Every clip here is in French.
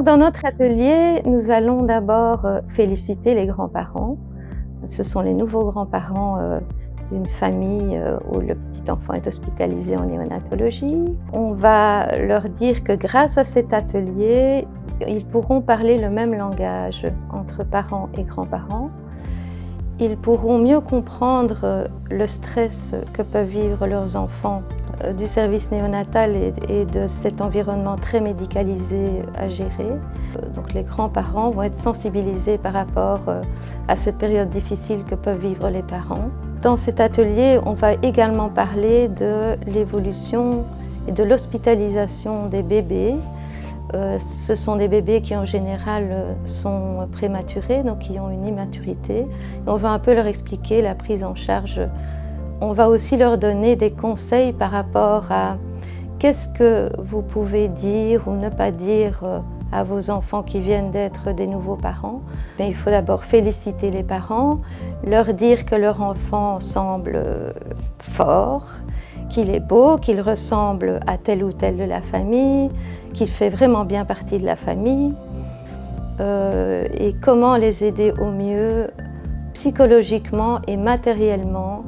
dans notre atelier, nous allons d'abord féliciter les grands-parents. Ce sont les nouveaux grands-parents d'une famille où le petit enfant est hospitalisé en néonatologie. On va leur dire que grâce à cet atelier, ils pourront parler le même langage entre parents et grands-parents. Ils pourront mieux comprendre le stress que peuvent vivre leurs enfants du service néonatal et de cet environnement très médicalisé à gérer. Donc les grands-parents vont être sensibilisés par rapport à cette période difficile que peuvent vivre les parents. Dans cet atelier, on va également parler de l'évolution et de l'hospitalisation des bébés. Ce sont des bébés qui en général sont prématurés, donc qui ont une immaturité. Et on va un peu leur expliquer la prise en charge. On va aussi leur donner des conseils par rapport à qu'est-ce que vous pouvez dire ou ne pas dire à vos enfants qui viennent d'être des nouveaux parents. Mais il faut d'abord féliciter les parents, leur dire que leur enfant semble fort, qu'il est beau, qu'il ressemble à tel ou tel de la famille, qu'il fait vraiment bien partie de la famille, et comment les aider au mieux psychologiquement et matériellement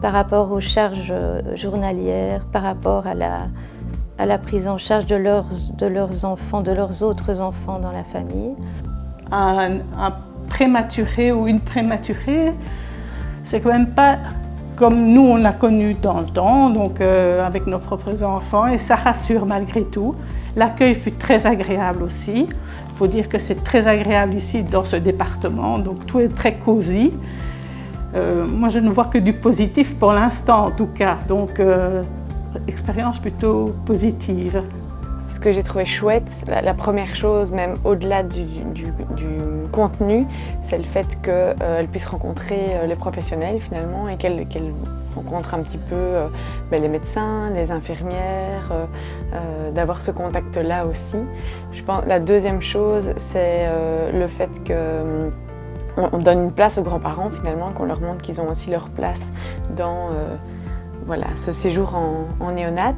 par rapport aux charges journalières, par rapport à la prise en charge de leurs enfants, de leurs autres enfants dans la famille. Un prématuré ou une prématurée, c'est quand même pas comme nous on l'a connu dans le temps, donc avec nos propres enfants, et ça rassure malgré tout. L'accueil fut très agréable aussi. Il faut dire que c'est très agréable ici dans ce département, donc tout est très cosy. Moi je ne vois que du positif pour l'instant en tout cas, donc expérience plutôt positive. Ce que j'ai trouvé chouette, la première chose, même au-delà du contenu, c'est le fait qu'elle puisse rencontrer les professionnels finalement et qu'elle rencontre un petit peu les médecins, les infirmières, d'avoir ce contact-là aussi. Je pense, la deuxième chose, c'est le fait qu'on donne une place aux grands-parents finalement, qu'on leur montre qu'ils ont aussi leur place dans ce séjour en néonat.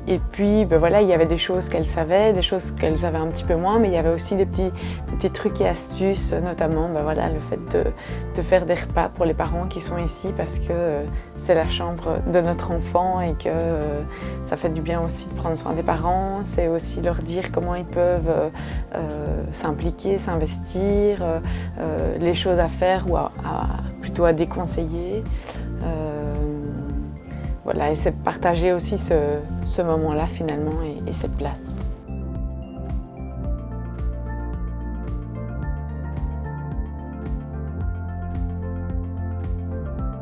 Et puis voilà, il y avait des choses qu'elles savaient, des choses qu'elles savaient un petit peu moins, mais il y avait aussi des petits trucs et astuces, notamment le fait de faire des repas pour les parents qui sont ici parce que c'est la chambre de notre enfant et que ça fait du bien aussi de prendre soin des parents. C'est aussi leur dire comment ils peuvent s'impliquer, s'investir, les choses à faire ou plutôt à déconseiller. Voilà, et c'est partager aussi ce moment-là finalement et cette place.